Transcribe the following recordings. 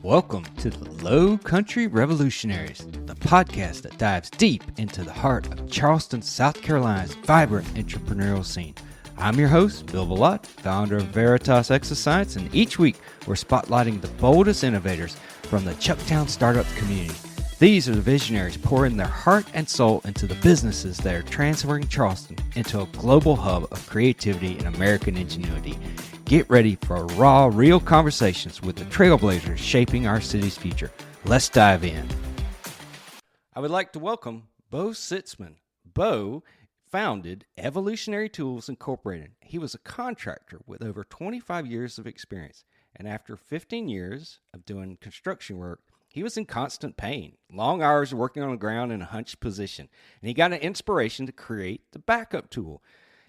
Welcome to the Low Country Revolutionaries, the podcast that dives deep into the heart of Charleston, South Carolina's vibrant entrepreneurial scene. I'm your host, Bill Bellott, founder of Veritas Exoscience, and each week we're spotlighting the boldest innovators from the Chucktown startup community. These are the visionaries pouring their heart and soul into the businesses that are transferring Charleston into a global hub of creativity and American ingenuity. Get ready for raw, real conversations with the trailblazers shaping our city's future. Let's dive in. I would like to welcome Beau Sitzmann. Beau founded Evolutionary Tools Inc. He was a contractor with over 25 years of experience, and after 15 years of doing construction work, he was in constant pain, long hours working on the ground in a hunched position, and he got an inspiration to create the backup tool.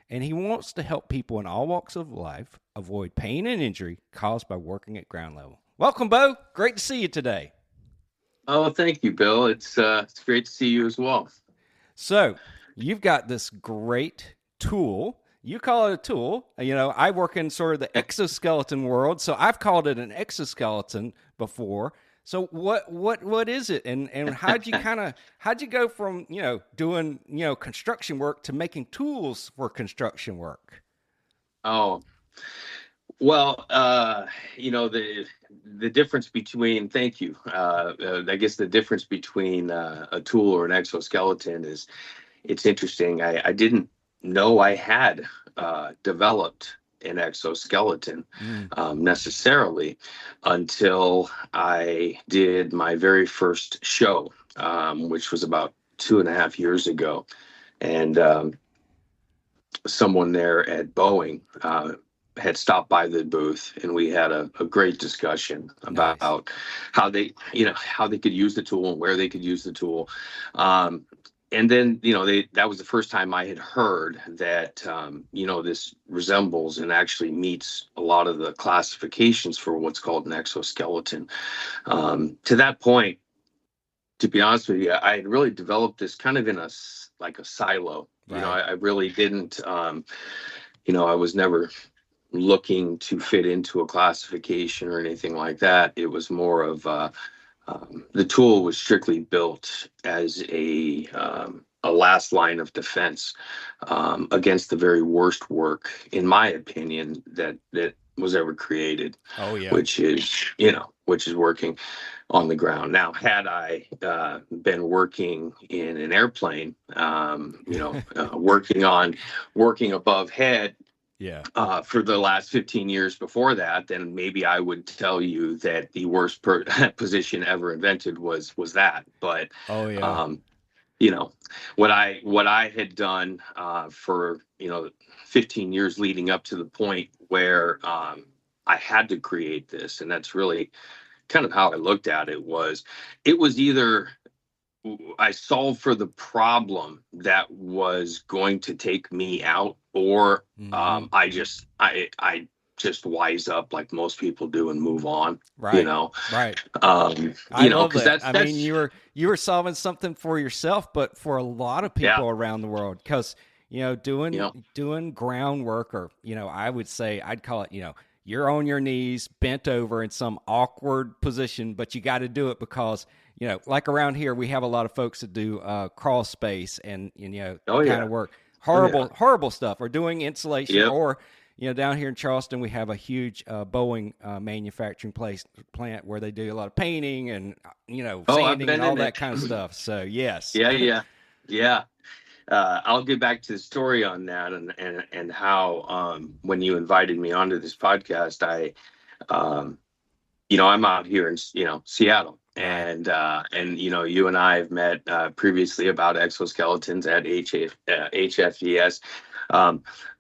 And he wants to help people in all walks of life avoid pain and injury caused by working at ground level. Welcome, Beau. Great to see you today. Oh, thank you, Bill. It's great to see you as well. So you've got this great tool. You call it a tool. You know, I work in sort of the exoskeleton world, so I've called it an exoskeleton before. So what is it, and how'd you go from doing construction work to making tools for construction work? Oh, well, the difference between I guess the difference between a tool or an exoskeleton is it's interesting. I didn't know I had developed an exoskeleton necessarily until I did my very first show, which was about 2.5 years ago. And someone there at Boeing had stopped by the booth, and we had a great discussion about how they could use the tool and where they could use the tool. And then, that was the first time I had heard that, this resembles and actually meets a lot of the classifications for what's called an exoskeleton. To that point, to be honest with you, I had really developed this kind of in a silo. Right. I really didn't, I was never looking to fit into a classification or anything like that. It was more of, the tool was strictly built as a last line of defense against the very worst work, in my opinion, that was ever created. Oh yeah, which is working on the ground. Now, had I been working in an airplane, working above head. Yeah. For the last 15 years before that, then maybe I would tell you that the worst position ever invented was that. But oh yeah, what I had done for 15 years leading up to the point where I had to create this, and that's really kind of how I looked at it. It was either I solved for the problem that was going to take me out, or I just wise up like most people do and move on. Right. Right. I love that. I mean, you were solving something for yourself, but for a lot of people around the world, because doing groundwork, or I would say I'd call it you're on your knees, bent over in some awkward position, but you got to do it because like around here, we have a lot of folks that do crawl space and kind of work. Horrible stuff. Or doing insulation, or down here in Charleston, we have a huge Boeing manufacturing plant where they do a lot of painting and sanding and all that kind of stuff. So yes, yeah. I'll get back to the story on that and how when you invited me onto this podcast, I'm out here in Seattle. And you and I have met previously about exoskeletons at HFES.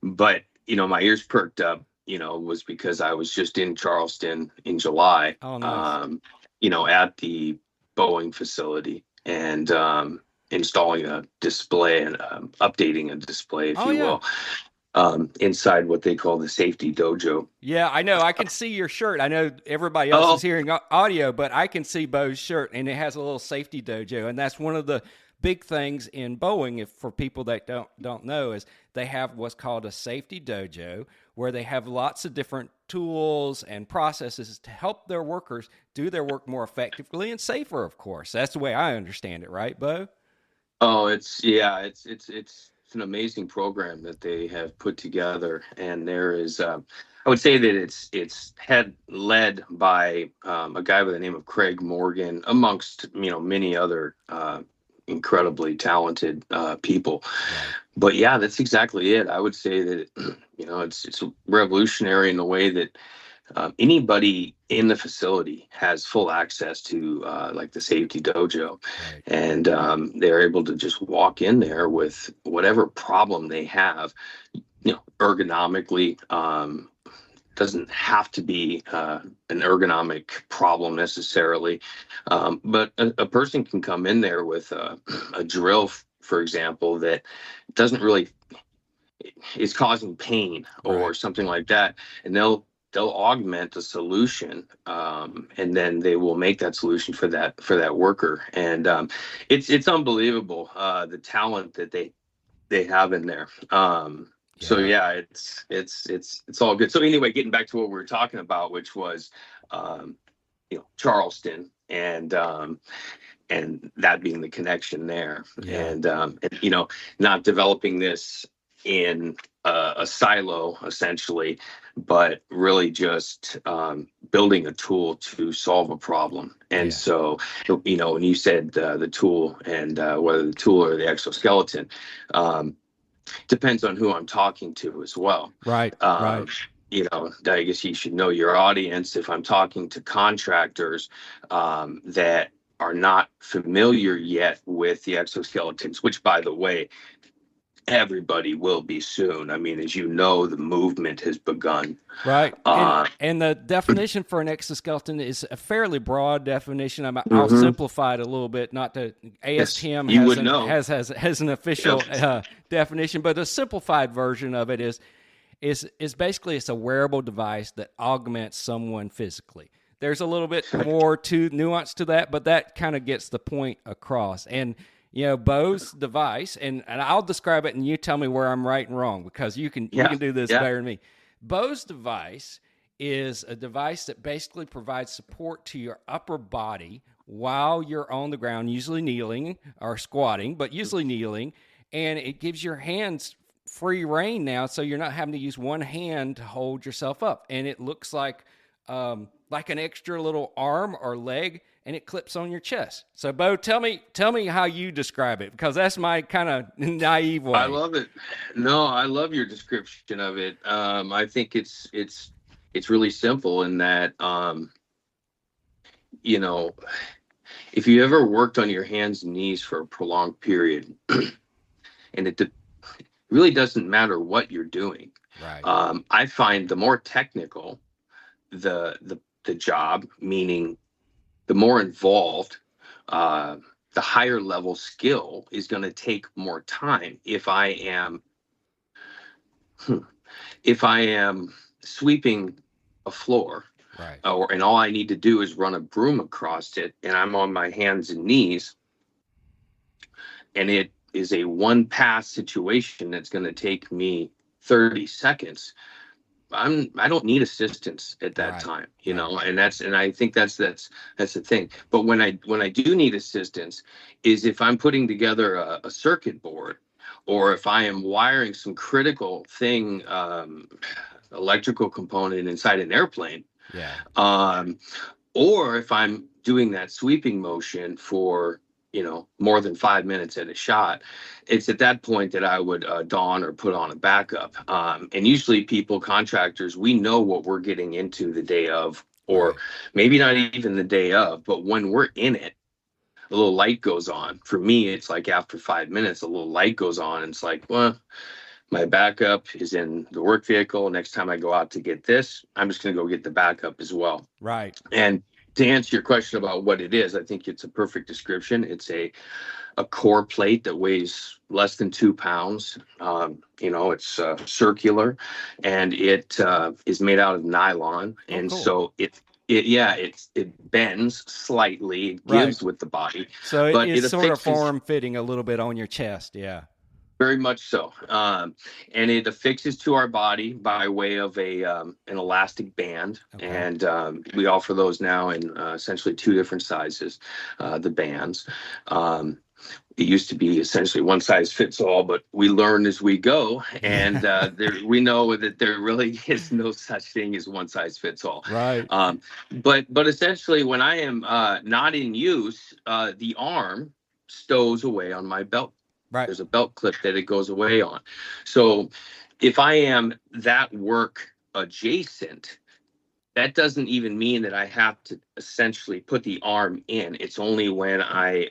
But, my ears perked up, was because I was just in Charleston in July, oh, nice. At the Boeing facility, and installing a display and updating a display, if you will. Inside what they call the safety dojo. Yeah, I know. I can see your shirt. I know everybody else is hearing audio, but I can see Beau's shirt, and it has a little safety dojo, and that's one of the big things in Boeing, if for people that don't know, is they have what's called a safety dojo, where they have lots of different tools and processes to help their workers do their work more effectively and safer. Of course, that's the way I understand it, right, Beau? Oh, it's an amazing program that they have put together, and there is, I would say that it's led by a guy by the name of Craig Morgan, amongst many other incredibly talented people. Right. But yeah, that's exactly it. I would say that it's revolutionary in the way that anybody in the facility has full access to like the safety dojo, Right. and they're able to just walk in there with whatever problem they have, ergonomically. Doesn't have to be an ergonomic problem necessarily, but a person can come in there with a drill, for example, that doesn't really is causing pain or Right. something like that, and they'll augment the solution, and then they will make that solution for that worker, and it's unbelievable, the talent that they have in there. So Yeah. yeah, it's all good. So anyway, getting back to what we were talking about, which was Charleston, and that being the connection there, Yeah. and not developing this in a silo essentially, but really just building a tool to solve a problem. And Yeah. so, when you said the tool, and whether the tool or the exoskeleton, depends on who I'm talking to as well. Right. Right. I guess you should know your audience. If I'm talking to contractors that are not familiar yet with the exoskeletons, which, by the way, everybody will be soon. I mean, as you know, the movement has begun. Right. And the definition for an exoskeleton is a fairly broad definition. I'll Mhm. simplify it a little bit. Not to Yes, ASTM you would know. has an official definition, but a simplified version of it is basically it's a wearable device that augments someone physically. There's a little bit more to nuance to that, but that kind of gets the point across. And Beau's device, and I'll describe it, and you tell me where I'm right and wrong, because you can do this better than me. Beau's device is a device that basically provides support to your upper body while you're on the ground, usually kneeling or squatting, but usually kneeling, and it gives your hands free reign now, so you're not having to use one hand to hold yourself up, and it looks like an extra little arm or leg, and it clips on your chest. So, Beau, tell me how you describe it, because that's my kind of naive way. I love it. No, I love your description of it. I think it's really simple in that, if you ever worked on your hands and knees for a prolonged period, and it really doesn't matter what you're doing. Right. I find the more technical the job, meaning the more involved, the higher level skill is going to take more time. If I am sweeping a floor, Right. and all I need to do is run a broom across it, and I'm on my hands and knees, and it is a one pass situation that's going to take me 30 seconds. I don't need assistance at that time, and I think that's the thing. But when I do need assistance is if I'm putting together a circuit board, or if I am wiring some critical thing, electrical component inside an airplane, or if I'm doing that sweeping motion for more than 5 minutes at a shot, it's at that point that I would don or put on a backup. And usually contractors, we know what we're getting into the day of, or maybe not even the day of, but when we're in it, a little light goes on. For me, it's like after 5 minutes, a little light goes on, and it's like, well, my backup is in the work vehicle. Next time I go out to get this, I'm just going to go get the backup as well. Right. And to answer your question about what it is, I think it's a perfect description. It's a core plate that weighs less than 2 pounds. It's circular, and it is made out of nylon. And cool. so it bends slightly, it gives with the body, So it but it is sort of affixes form fitting a little bit on your chest. Yeah. very much so. And it affixes to our body by way of an elastic band. Okay. And we offer those now in essentially two different sizes, the bands. It used to be essentially one size fits all, but we learn as we go, and we know that there really is no such thing as one size fits all. Right. But essentially, when I am not in use, the arm stows away on my belt. Right. There's a belt clip that it goes away on. So if I am that work adjacent, that doesn't even mean that I have to essentially put the arm in. It's only when I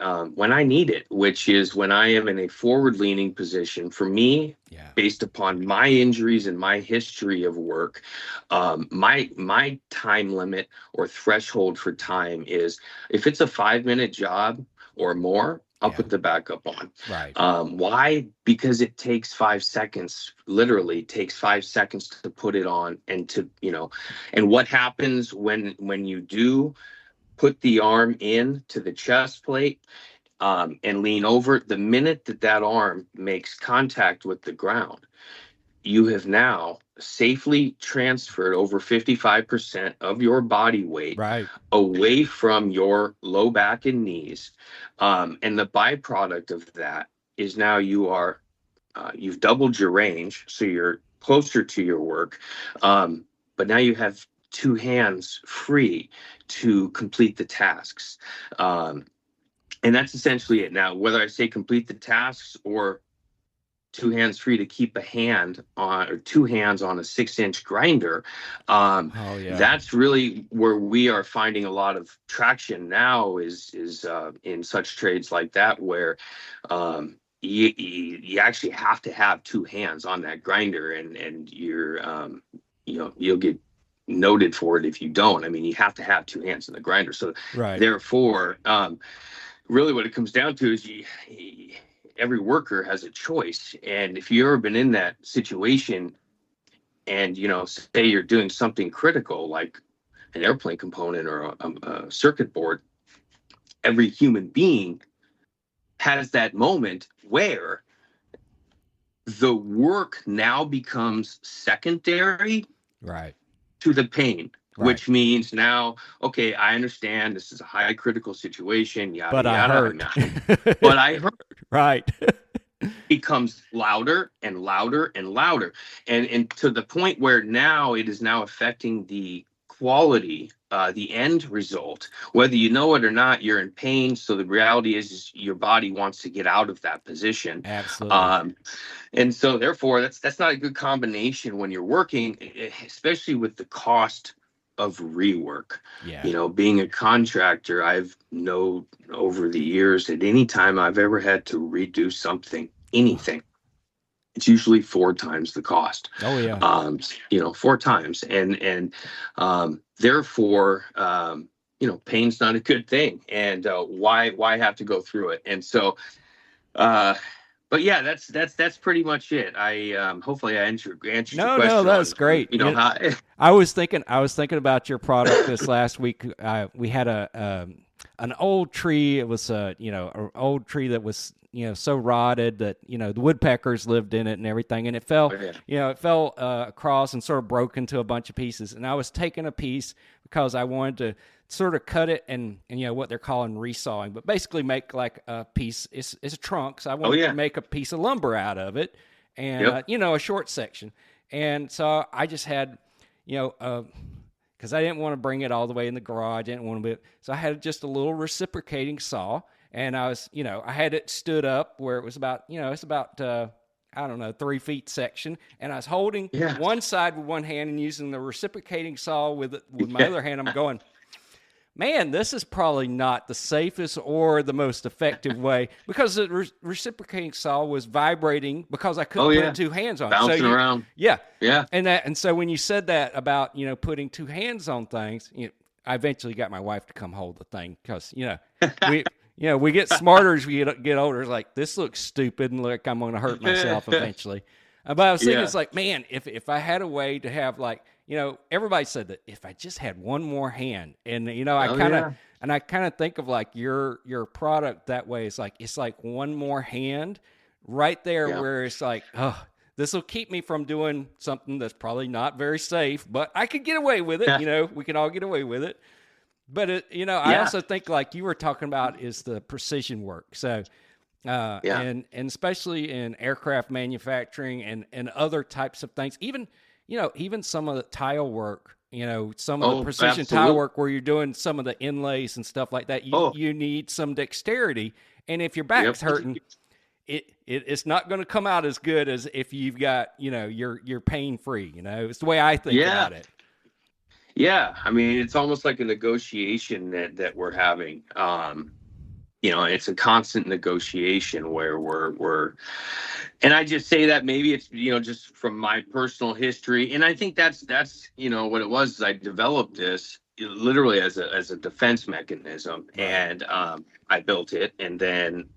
need it, which is when I am in a forward-leaning position. For me, based upon my injuries and my history of work, my time limit or threshold for time is if it's a 5-minute job or more, I'll put the backup on. Right. Why? Because it takes 5 seconds, literally takes 5 seconds to put it on and and what happens when you do put the arm in to the chest plate and lean over, the minute that arm makes contact with the ground, you have now safely transferred over 55% of your body weight away from your low back and knees. And the byproduct of that is now you've doubled your range, so you're closer to your work. But now you have two hands free to complete the tasks. And that's essentially it. Now, whether I say complete the tasks or two hands free to keep a hand on, or two hands on a 6-inch grinder. That's really where we are finding a lot of traction now is in such trades like that, where you actually have to have two hands on that grinder, and you're you'll get noted for it if you don't. I mean, you have to have two hands in the grinder. So therefore, really what it comes down to is every worker has a choice. And if you've ever been in that situation and, say you're doing something critical like an airplane component or a circuit board, every human being has that moment where the work now becomes secondary to the pain. Which means now, okay, I understand this is a high critical situation, yada, but yada. I hurt. But I hurt. Right. Becomes louder and louder and louder. And to the point where now it is now affecting the quality, the end result. Whether you know it or not, you're in pain. So the reality is your body wants to get out of that position. Absolutely. And so therefore, that's not a good combination when you're working, especially with the cost of rework. Being a contractor, I've known over the years that any time I've ever had to redo anything, it's usually 4 times the cost. 4 times. And therefore, pain's not a good thing. And why have to go through it? And so, but yeah, that's pretty much it. I hopefully I answered your question. No, that's great. I was thinking about your product this last week. We had an old tree. It was an old tree that was so rotted that the woodpeckers lived in it and everything, and it fell across and sort of broke into a bunch of pieces. And I was taking a piece because I wanted to sort of cut it and what they're calling resawing, but basically make like a piece. It's a trunk, so I wanted to make a piece of lumber out of it, and a short section. And so I just had because I didn't want to bring it all the way in the garage. So I had just a little reciprocating saw, and I was I had it stood up where it was about it's about 3 feet section, and I was holding one side with one hand and using the reciprocating saw with my other hand. I'm going, man, this is probably not the safest or the most effective way, because the reciprocating saw was vibrating because I couldn't put 2 hands on it. Bouncing around. Yeah. And so when you said that about, putting 2 hands on things, I eventually got my wife to come hold the thing because, we get smarter as we get older. It's like, this looks stupid and I'm going to hurt myself eventually. But I was thinking, it's like, man, if I had a way to have everybody said that if I just had one more hand, and Oh yeah. I kind of think of like your product that way. It's like one more hand right there Yeah. where it's like, oh, this will keep me from doing something that's probably not very safe, but I could get away with it. We can all get away with it. But I Yeah. also think like you were talking about is the precision work. So Yeah. and especially in aircraft manufacturing and other types of things, even some of the tile work, some of the Oh, precision tile absolutely. work where you're doing some of the inlays and stuff like that, Oh, you need some dexterity. And if your yep. back's hurting, it's not going to come out as good as if you've got, you're pain free. It's the way I think Yeah. about it. Yeah. I mean, it's almost like a negotiation that we're having. It's a constant negotiation where and I just say that maybe it's, just from my personal history. And I think that's, what it was, is I developed this literally as a defense mechanism. Right. And I built it, and then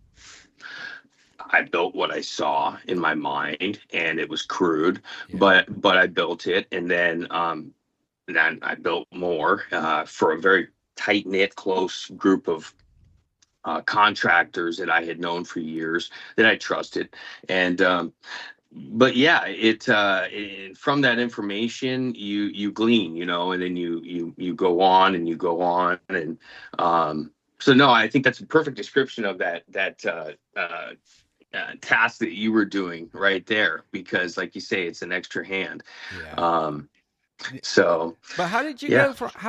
I built what I saw in my mind, and it was crude, Yeah. but I built it. And then I built more for a very tight knit, close group of contractors that I had known for years, that I trusted. And but yeah, from that information you glean, and then you go on and you go on. And so no, I think that's a perfect description of that task that you were doing right there, because like you say, it's an extra hand. Yeah. So But yeah. how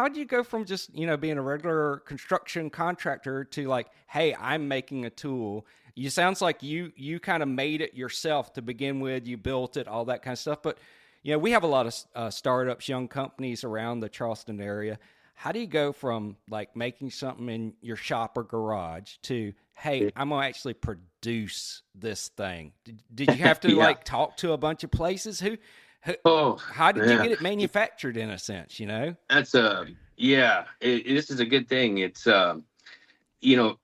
did you go from just, being a regular construction contractor to like, hey, I'm making a tool? You sounds like you kind of made it yourself to begin with. You built it, all that kind of stuff. But we have a lot of startups, young companies around the Charleston area. How do you go from like making something in your shop or garage to, hey, I'm gonna actually produce this thing? Did you have to Yeah. like talk to a bunch of places? Oh How did you yeah. get it manufactured in a sense, That's yeah. This is a good thing. It's you know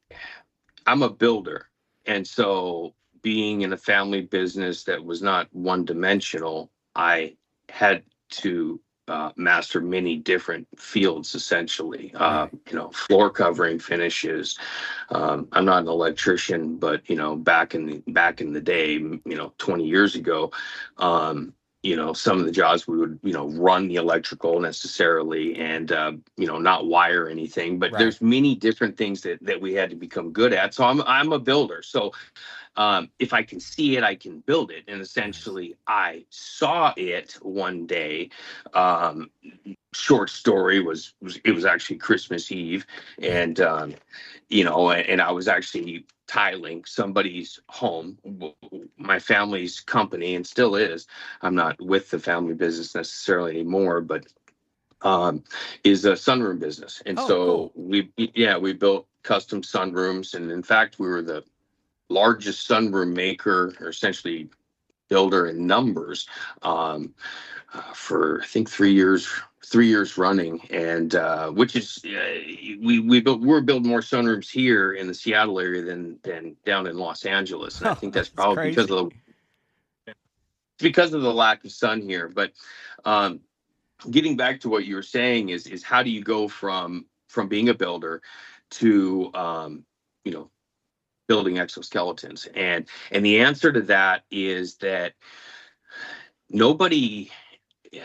I'm a builder, and so being in a family business that was not one dimensional, I had to master many different fields, essentially. Right. Floor covering, finishes. I'm not an electrician, but back in the day, 20 years ago, some of the jobs we would, run the electrical necessarily, and, not wire anything, but Right. there's many different things that we had to become good at. So I'm a builder. So if I can see it, I can build it. And Nice. essentially, I saw it one day. Um, Short story was it was actually Christmas Eve, and and I was actually tiling somebody's home, my family's company, and still is. I'm not with the family business necessarily anymore, but is a sunroom business. And Oh, so cool. we built custom sunrooms, and in fact, we were the largest sunroom maker, or essentially builder in numbers, for I think 3 years running. And which is we're building more sunrooms here in the Seattle area than down in Los Angeles, and I Oh, think that's that's probably crazy. because of the lack of sun here. But um, getting back to what you were saying is how do you go from being a builder to you know building exoskeletons? And the answer to that is that nobody yeah,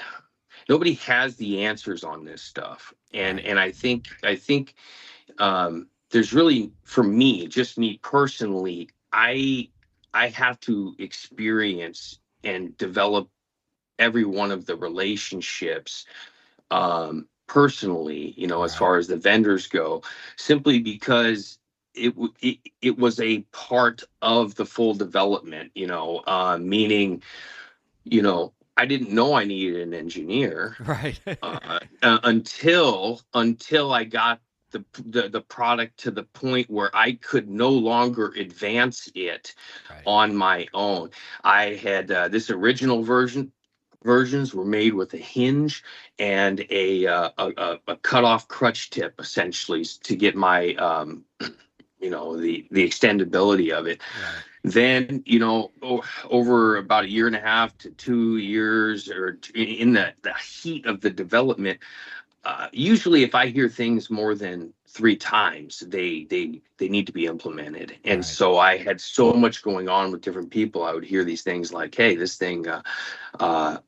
nobody has the answers on this stuff. and Right. and I think there's really, for me, just me personally, I have to experience and develop every one of the relationships, personally, as Right. far as the vendors go, simply because it was a part of the full development, meaning, I didn't know I needed an engineer Right. until I got the product to the point where I could no longer advance it Right. on my own. I had this original versions were made with a hinge and a cut off crutch tip, essentially, to get my the extendability of it. Right. Then, over about a year and a half to 2 years, or in the heat of the development, usually if I hear things more than three times, they need to be implemented. And Right. so I had so much going on with different people. I would hear these things like, "Hey, this thing, uh,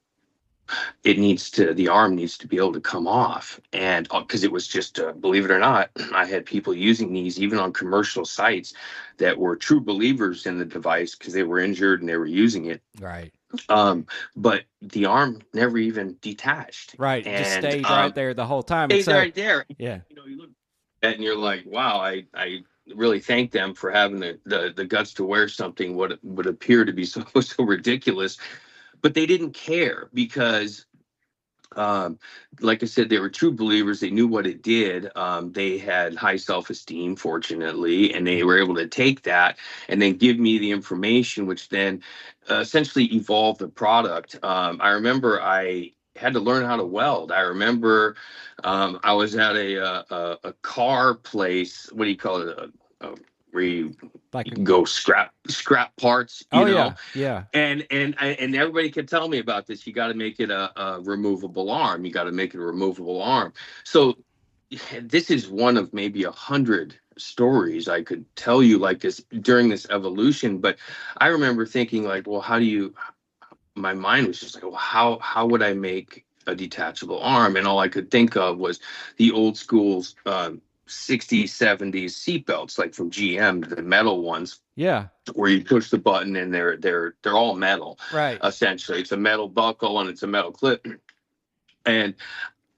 the arm needs to be able to come off." And because it was just, believe it or not, I had people using these even on commercial sites that were true believers in the device because they were injured and they were using it. Right. But the arm never even detached, Right. Just and stayed right there the whole time. And stays so, right there. yeah. You look at it and you're like, wow, I really thank them for having the guts to wear something what would appear to be so ridiculous, but they didn't care because, like I said, they were true believers. They knew what it did. They had high self-esteem, fortunately, and they were able to take that and then give me the information, which then essentially evolved the product. I remember I had to learn how to weld. I remember I was at a car place. What do you call it? Where you Like can go scrap parts, oh, yeah. Yeah. and everybody kept telling me about this. You got to make it a removable arm. You got to make it a removable arm. So this is one of maybe 100 stories I could tell you like this during this evolution. But I remember thinking like, well, how do you? My mind was just like, well, how would I make a detachable arm? And all I could think of was the old schools. 60s, 70s seatbelts, like from GM, the metal ones. Yeah. Where you push the button and they're all metal. Right. Essentially, it's a metal buckle and it's a metal clip. And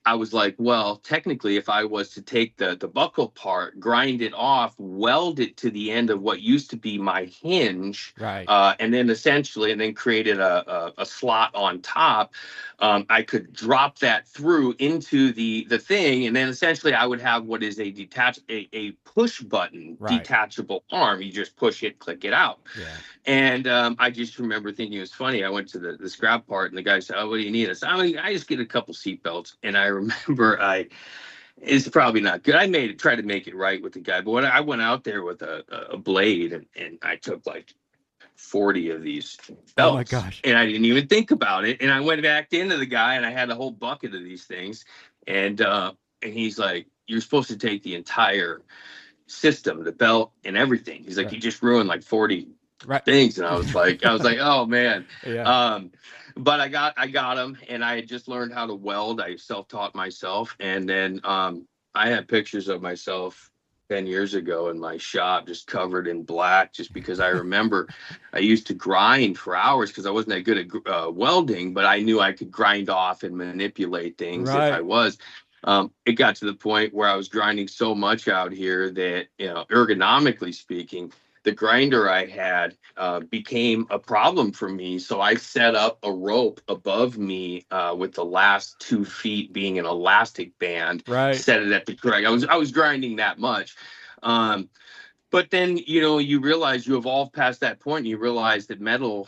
I was like, well, technically, if I was to take the buckle part, grind it off, weld it to the end of what used to be my hinge, Right. and then created a slot on top, I could drop that through into the thing, and then essentially I would have what is a push button Right. detachable arm. You just push it, click it out. Yeah. And I just remember thinking it was funny. I went to the scrap part, and the guy said, "Oh, what do you need?" I said, I just get a couple seat belts." And I remember it's probably not good. Tried to make it right with the guy, but when I went out there with a blade, and I took like 40 of these belts. Oh my gosh. And I didn't even think about it. And I went back into the guy, and I had a whole bucket of these things. And he's like, "You're supposed to take the entire system, the belt and everything." He's like, "You just ruined like 40 things." And I was like, oh man. Yeah. But I got them, and I had just learned how to weld. I self-taught myself. And then I had pictures of myself 10 years ago in my shop, just covered in black, just because I remember I used to grind for hours because I wasn't that good at welding, but I knew I could grind off and manipulate things if I was. It got to the point where I was grinding so much out here that, ergonomically speaking, the grinder I had became a problem for me. So I set up a rope above me with the last 2 feet being an elastic band. Right. Set it at the correct. I was grinding that much. But then, you realize you evolve past that point. And you realize that metal,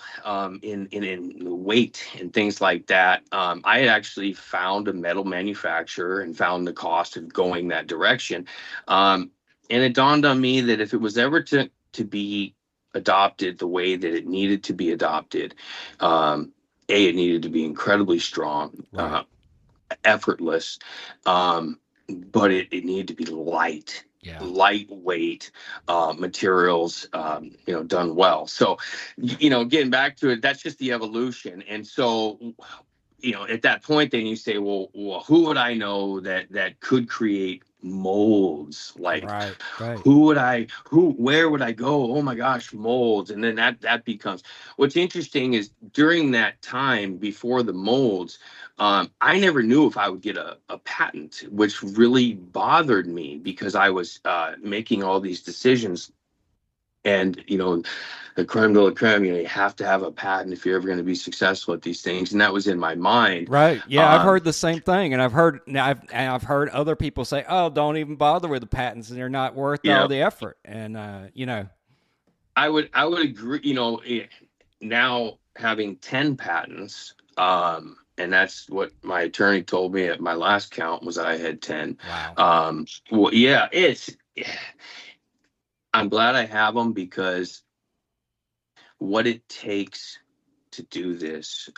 in weight and things like that. I had actually found a metal manufacturer and found the cost of going that direction. And it dawned on me that if it was ever to be adopted the way that it needed to be adopted, it needed to be incredibly strong, effortless, but it needed to be light. Yeah. Lightweight materials, done well. So, getting back to it, that's just the evolution. And so, at that point, then you say, well, who would I know that could create molds? Like, where would I go? Oh my gosh, molds. And then that becomes, what's interesting is during that time before the molds, I never knew if I would get a patent, which really bothered me because I was making all these decisions. And, the creme de la creme, you have to have a patent if you're ever going to be successful at these things. And that was in my mind. Right. Yeah, I've heard the same thing. And I've heard other people say, "Oh, don't even bother with the patents, and they're not worth all the effort." And, I would agree, now having 10 patents, and that's what my attorney told me at my last count was I had 10. Wow. Well, yeah, I'm glad I have them because what it takes to do this.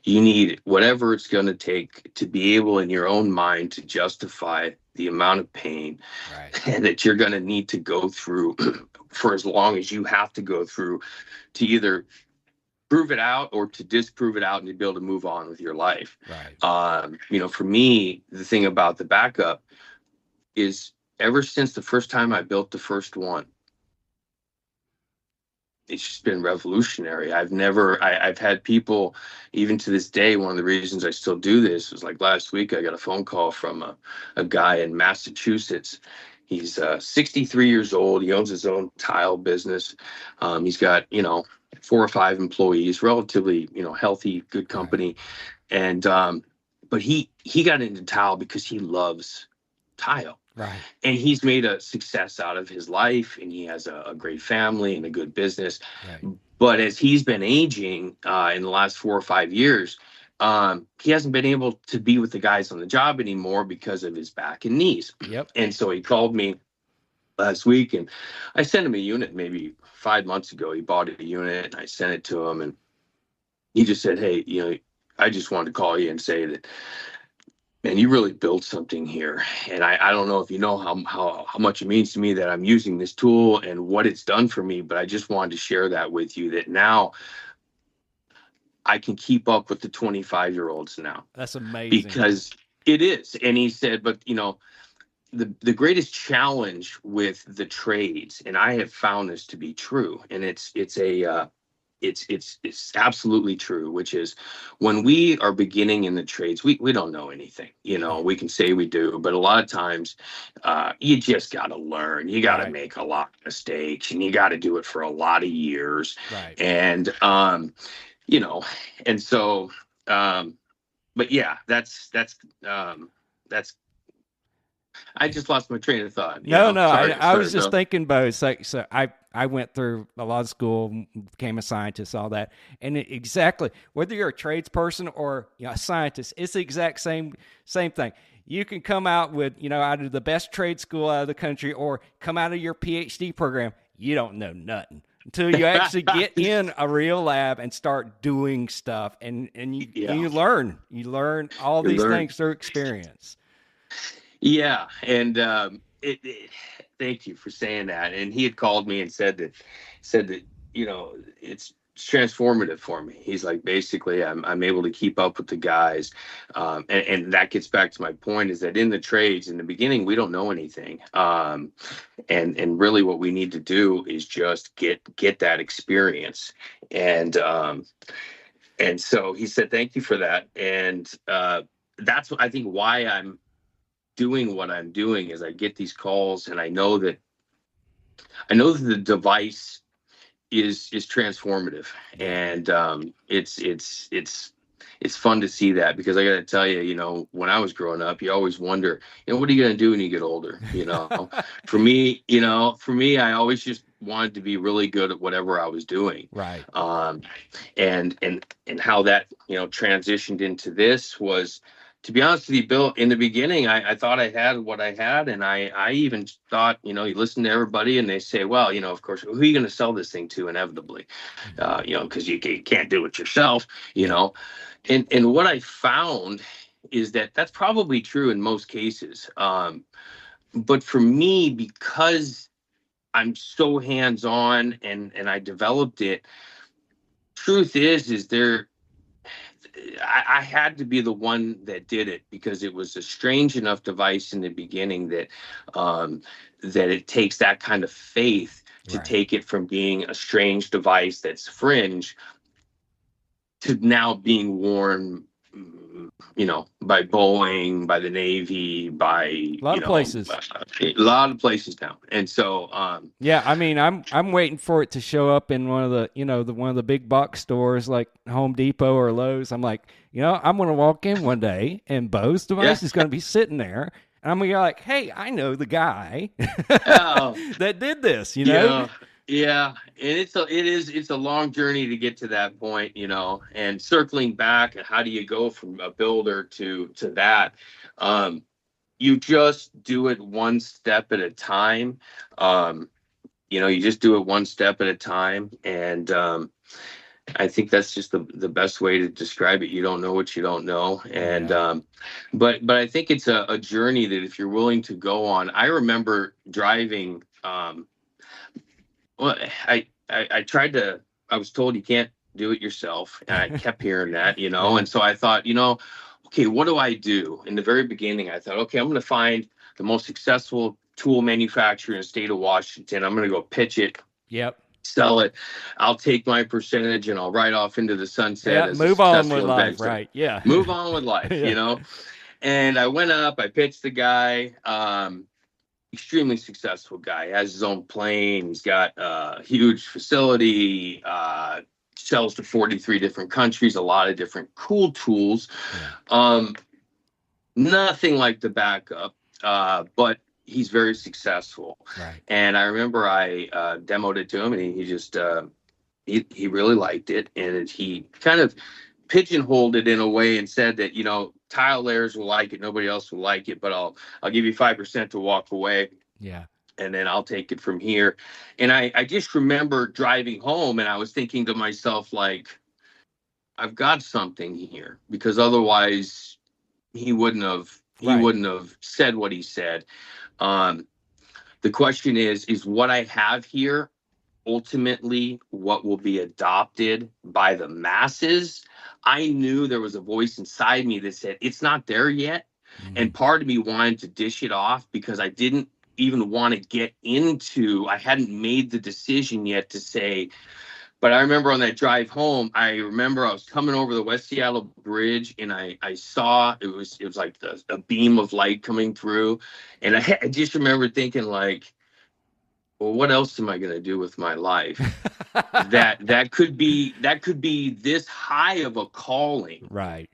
You need whatever it's going to take to be able in your own mind to justify the amount of pain and that you're going to need to go through for as long as you have to go through to either prove it out or to disprove it out and to be able to move on with your life. For me, the thing about the backup is ever since the first time I built the first one, it's just been revolutionary. I've had people, even to this day, one of the reasons I still do this was like last week, I got a phone call from a guy in Massachusetts. He's 63 years old. He owns his own tile business. He's got, 4 or 5 employees, relatively, healthy, good company. And, but he got into tile because he loves tile. And he's made a success out of his life, and he has a great family and a good business. But as he's been aging in the last 4 or 5 years, he hasn't been able to be with the guys on the job anymore because of his back and knees. And so he called me last week, and I sent him a unit maybe 5 months ago. He bought a unit, and I sent it to him, and he just said, "Hey, I just wanted to call you and say that, man, you really built something here. And I don't know if you know how much it means to me that I'm using this tool and what it's done for me, but I just wanted to share that with you, that now I can keep up with the 25-year-olds now." That's amazing. Because it is. And he said, but the greatest challenge with the trades, and I have found this to be true, and it's absolutely true, which is when we are beginning in the trades, we don't know anything. We can say we do, but a lot of times you just got to learn. You got to make a lot of mistakes, and you got to do it for a lot of years. And and so but yeah, that's I just lost my train of thought. I was just thinking, Beau. So I went through a lot of school, became a scientist, all that, and exactly whether you're a tradesperson or a scientist, it's the exact same thing. You can come out with out of the best trade school out of the country, or come out of your PhD program. You don't know nothing until you actually get in a real lab and start doing stuff, and you learn. You learn all these things through experience. Yeah, and thank you for saying that. And he had called me and said that it's transformative for me. He's like, basically, I'm able to keep up with the guys, and that gets back to my point, is that in the trades, in the beginning, we don't know anything, and really what we need to do is just get that experience, and so he said, thank you for that, and that's what I think why I'm doing what I'm doing is I get these calls, and I know that the device is transformative, and it's fun to see that, because I got to tell you, when I was growing up, you always wonder, what are you going to do when you get older? For me, I always just wanted to be really good at whatever I was doing. And how that, transitioned into this was, to be honest with you, Bill, in the beginning, I thought I had what I had. And I even thought, you listen to everybody and they say, well, of course, who are you going to sell this thing to inevitably? Because you can't do it yourself, And what I found is that that's probably true in most cases. But for me, because I'm so hands-on and I developed it, truth is I had to be the one that did it, because it was a strange enough device in the beginning that it takes that kind of faith to take it from being a strange device that's fringe to now being worn, by Boeing, by the Navy, by a lot of places now. And so, I'm waiting for it to show up in one of the big box stores like Home Depot or Lowe's. I'm like, I'm going to walk in one day and Beau's device is going to be sitting there. And I'm going to be like, hey, I know the guy that did this, Yeah, and it's a long journey to get to that point, and circling back, how do you go from a builder to that? You just do it one step at a time. you just do it one step at a time. And I think that's just the best way to describe it. You don't know what you don't know. And but I think it's a journey that if you're willing to go on. I remember driving. Well, I tried to. I was told you can't do it yourself, and I kept hearing that, And so I thought, okay, what do I do? In the very beginning, I thought, okay, I'm going to find the most successful tool manufacturer in the state of Washington. I'm going to go pitch it. Yep. Sell it. I'll take my percentage and I'll ride off into the sunset as move a on with successful life, inventor. right? Yeah. Move on with life, And I went up, I pitched the guy, extremely successful guy, has his own plane, he's got a huge facility, sells to 43 different countries, a lot of different cool tools. Nothing like the backup, but he's very successful. Right. And I remember I demoed it to him, and he just he really liked it, and he kind of pigeonholed it in a way and said that tile layers will like it, nobody else will like it, but I'll give you 5% to walk away. Yeah. And then I'll take it from here. And I just remember driving home, and I was thinking to myself, like, I've got something here, because otherwise he wouldn't have said what he said. The question is what I have here ultimately what will be adopted by the masses? I knew there was a voice inside me that said it's not there yet. And part of me wanted to dish it off because I didn't even want to get into, I hadn't made the decision yet to say. But I remember on that drive home, I was coming over the West Seattle Bridge, and I saw it was like a beam of light coming through. And I just remember thinking, like, well, what else am I going to do with my life? that could be this high of a calling, right,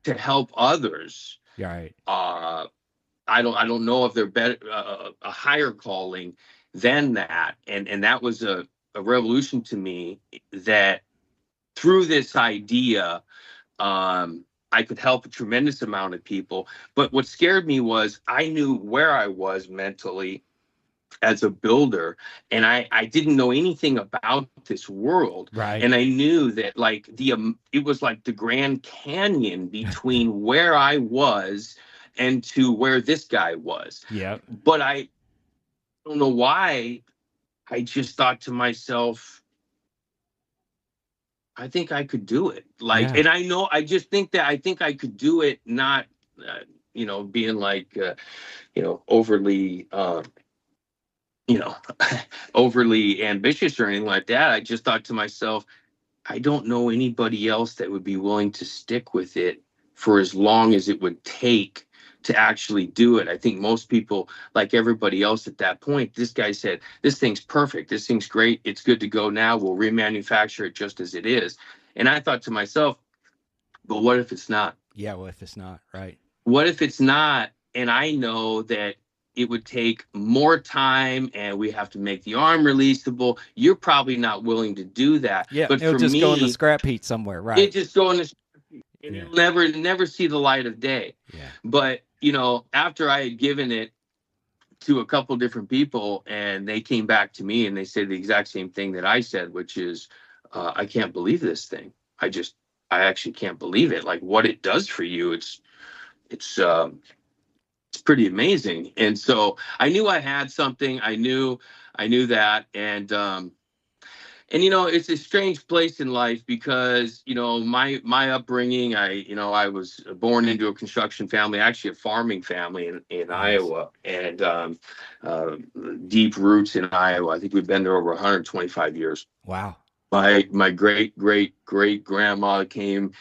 to help others. Right. I don't know if they're better, a higher calling than that. And that was a revolution to me, that through this idea, I could help a tremendous amount of people. But what scared me was I knew where I was mentally as a builder, and I didn't know anything about this world. Right. And I knew that, like, it was like the Grand Canyon between where I was and to where this guy was. Yeah. But I don't know why. I just thought to myself, I think I could do it. Like, and I just think that I think I could do it, not, being like, overly, overly ambitious or anything like that. I just thought to myself, I don't know anybody else that would be willing to stick with it for as long as it would take to actually do it. I think most people, like everybody else at that point, this guy said, this thing's perfect. This thing's great. It's good to go now. We'll remanufacture it just as it is. And I thought to myself, but what if it's not? Yeah, what if it's not? Right. What if it's not? And I know that it would take more time, and we have to make the arm releasable. You're probably not willing to do that. Yeah, but it'll for just me, go in the scrap heap somewhere, right? It just go in the scrap heap, and it'll never see the light of day. Yeah. But after I had given it to a couple different people, and they came back to me and they said the exact same thing that I said, which is, I can't believe this thing. I actually can't believe it. Like, what it does for you, it's pretty amazing. And so I knew I had something. I knew that. And it's a strange place in life because, my upbringing, I was born into a construction family, actually a farming family in Iowa, and deep roots in Iowa. I think we've been there over 125 years. Wow. My great grandma came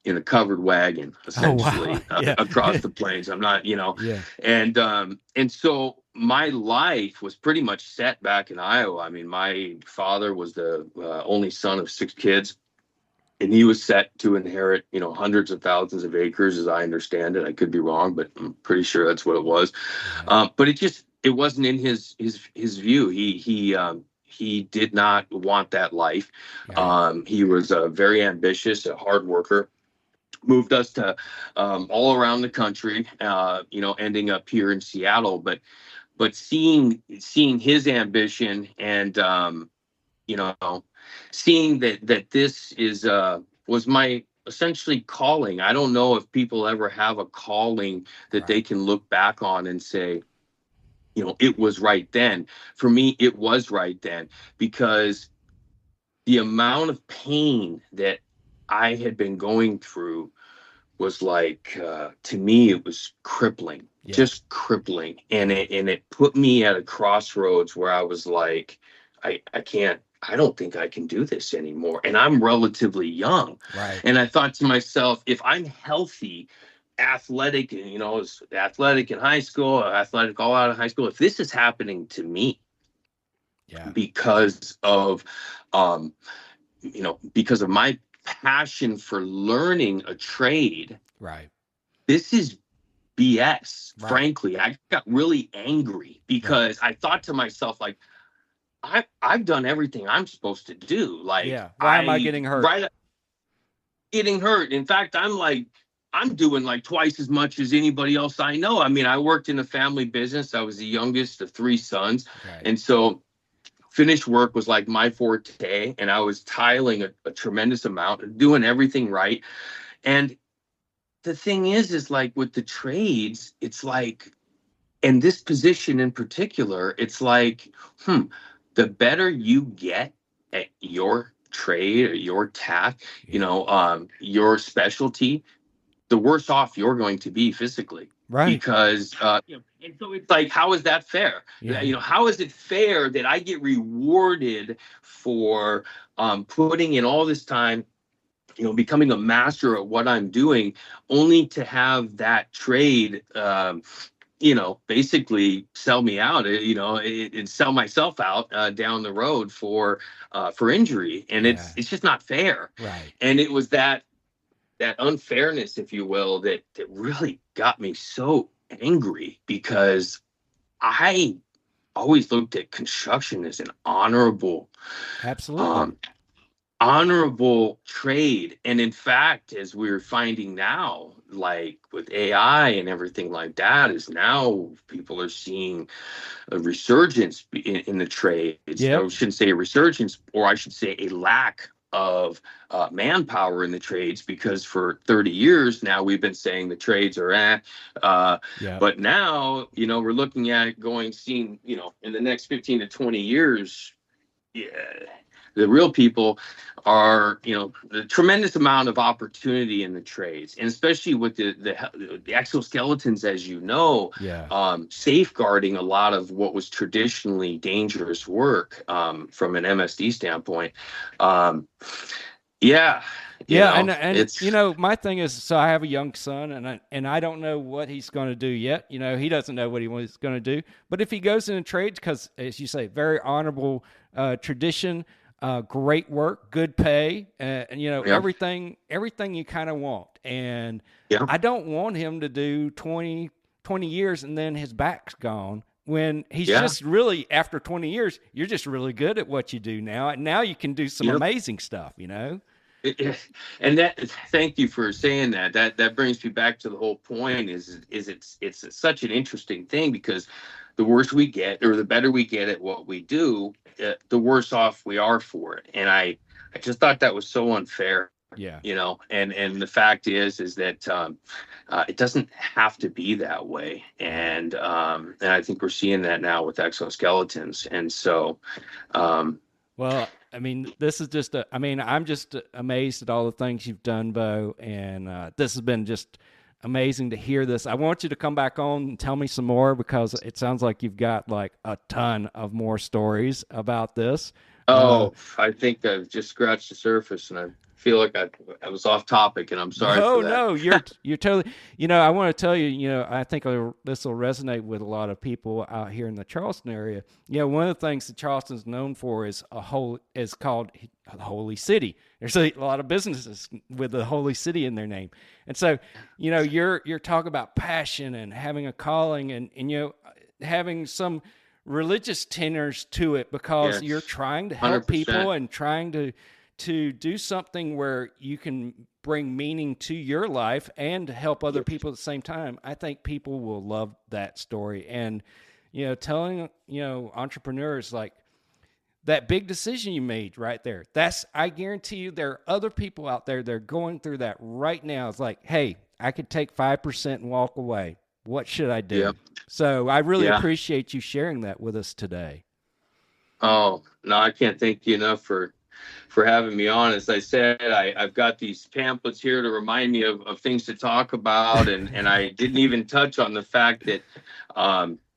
in a covered wagon, essentially, across the plains. I'm not, and so my life was pretty much set back in Iowa. I mean, my father was the only son of 6 kids, and he was set to inherit, hundreds of thousands of acres, as I understand it. I could be wrong, but I'm pretty sure that's what it was. But it wasn't in his view. He did not want that life. He was very ambitious, a hard worker. Moved us to all around the country, ending up here in Seattle. But but seeing his ambition and you know, seeing that this is was my essentially calling. I don't know if people ever have a calling that they can look back on and say, you know, it was right then. For me, it was right then, because the amount of pain that I had been going through was like, to me, it was crippling, just crippling. And it put me at a crossroads where I was like, I don't think I can do this anymore. And I'm relatively young. Right. And I thought to myself, if I'm healthy, athletic, and, you know, was athletic in high school, athletic all out of high school, if this is happening to me because of, you know, because of my passion for learning a trade, right, this is BS. Right. Frankly, I got really angry because I thought to myself, like, I've done everything I'm supposed to do. Like, why am I getting hurt? Right, getting hurt. In fact, I'm doing like twice as much as anybody else I know. I mean, I worked in a family business. I was the youngest of 3 sons, and so finished work was like my forte, and I was tiling a tremendous amount, doing everything right. And the thing is like with the trades, it's like, and this position in particular, it's like, the better you get at your trade or your task, you know, your specialty, the worse off you're going to be physically. Right. Because, you know, and so it's like, how is that fair? You know, how is it fair that I get rewarded for putting in all this time, you know, becoming a master at what I'm doing, only to have that trade, you know, basically sell me out, you know, and sell myself out down the road for injury. And it's just not fair. Right. And it was that unfairness, if you will, that really got me so angry, because I always looked at construction as an honorable, honorable trade. And in fact, as we're finding now, like with AI and everything like that, is now people are seeing a resurgence in the trades. I shouldn't say a resurgence, or I should say a lack of manpower in the trades, because for 30 years now we've been saying the trades are but now, you know, we're looking at it seeing, you know, in the next 15 to 20 years, the real people are, you know, the tremendous amount of opportunity in the trades, and especially with the exoskeletons, as you know, safeguarding a lot of what was traditionally dangerous work from an MSD standpoint. And it's, you know, my thing is, so I have a young son, and I don't know what he's going to do yet. You know, he doesn't know what he was going to do. But if he goes into trades, because, as you say, very honorable tradition, great work, good pay, and, you know, everything you kind of want. And I don't want him to do 20 years and then his back's gone, when he's just really, after 20 years, you're just really good at what you do now. And now you can do some amazing stuff, you know? And that, thank you for saying that. That brings me back to the whole point is it's such an interesting thing, because the worse we get, or the better we get at what we do, the worse off we are for it. And I just thought that was so unfair. You know, and the fact is that it doesn't have to be that way. And I think we're seeing that now with exoskeletons. And so, well, I mean, this is just I'm just amazed at all the things you've done, Beau. And this has been just amazing to hear this. I want you to come back on and tell me some more, because it sounds like you've got like a ton of more stories about this. I think I've just scratched the surface, and I feel like I was off topic, and I'm sorry for that. No, you're totally, you know, I want to tell you, you know, I think this will resonate with a lot of people out here in the Charleston area. You know, one of the things that Charleston's known for is called the Holy City. There's a lot of businesses with the Holy City in their name. And so, you know, you're talking about passion and having a calling, and you know, having some religious tenors to it, because you're trying to help 100%. People and trying to do something where you can bring meaning to your life and help other people at the same time. I think people will love that story. And, telling, entrepreneurs like that big decision you made right there. I guarantee you there are other people out there that are going through that right now. It's like, hey, I could take 5% and walk away. What should I do? Yep. So I really Yeah. appreciate you sharing that with us today. Oh, no, I can't thank you enough for having me on. As I said, I've got these pamphlets here to remind me of things to talk about. And I didn't even touch on the fact that,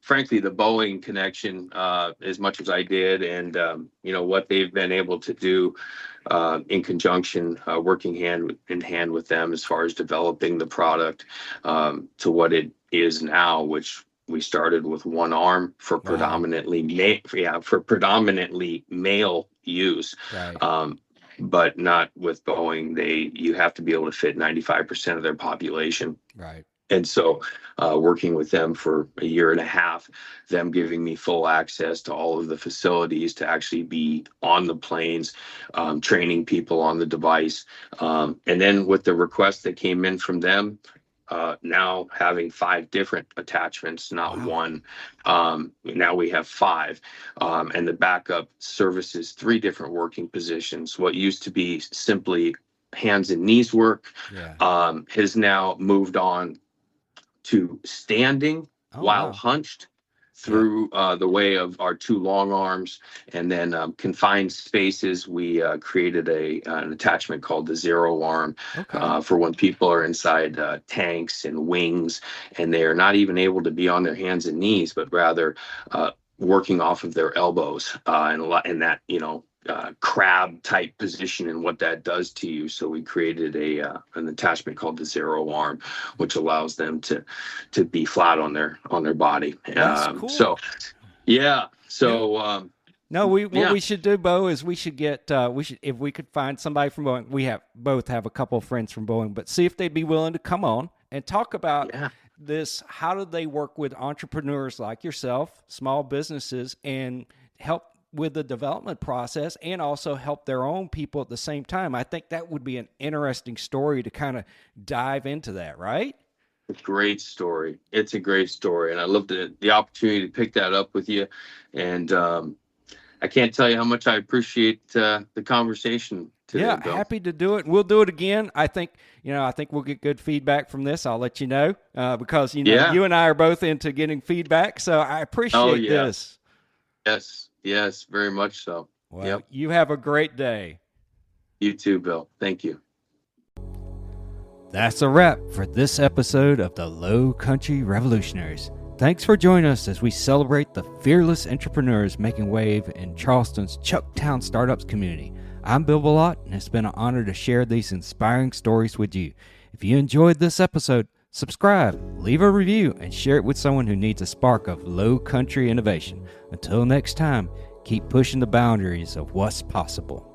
frankly, the Boeing connection, as much as I did, and, what they've been able to do in conjunction, working hand in hand with them as far as developing the product to what it is now, which we started with one arm for predominantly male use. Right. But not with Boeing. You have to be able to fit 95% of their population. Right. And so working with them for a year and a half, them giving me full access to all of the facilities to actually be on the planes, training people on the device. And then with the request that came in from them, now having 5 different attachments, not one. Now we have 5, and the backup services 3 different working positions. What used to be simply hands and knees work has now moved on to standing while hunched through the way of our 2 long arms, and then confined spaces. We created an attachment called the zero arm for when people are inside tanks and wings, and they are not even able to be on their hands and knees, but rather working off of their elbows and that crab type position and what that does to you. So we created an attachment called the zero arm, which allows them to be flat on their body. That's cool. So yeah. So no, what we should do, Beau, is we should get if we could find somebody from Boeing. We both have a couple of friends from Boeing, but see if they'd be willing to come on and talk about this. How do they work with entrepreneurs like yourself, small businesses, and help with the development process, and also help their own people at the same time? I think that would be an interesting story to kind of dive into that, right? It's a great story. It's a great story. And I love the opportunity to pick that up with you. And I can't tell you how much I appreciate the conversation today, Yeah, Bill. happy to do it. We'll do it again. I think we'll get good feedback from this. I'll let you know because, you and I are both into getting feedback. So I appreciate this. Yes, very much so. Well, you have a great day. You too, Bill. Thank you. That's a wrap for this episode of the Low Country Revolutionaries. Thanks for joining us as we celebrate the fearless entrepreneurs making wave in Charleston's Chucktown Startups community. I'm Bill Bellot, and it's been an honor to share these inspiring stories with you. If you enjoyed this episode, subscribe, leave a review, and share it with someone who needs a spark of low country innovation. Until next time, keep pushing the boundaries of what's possible.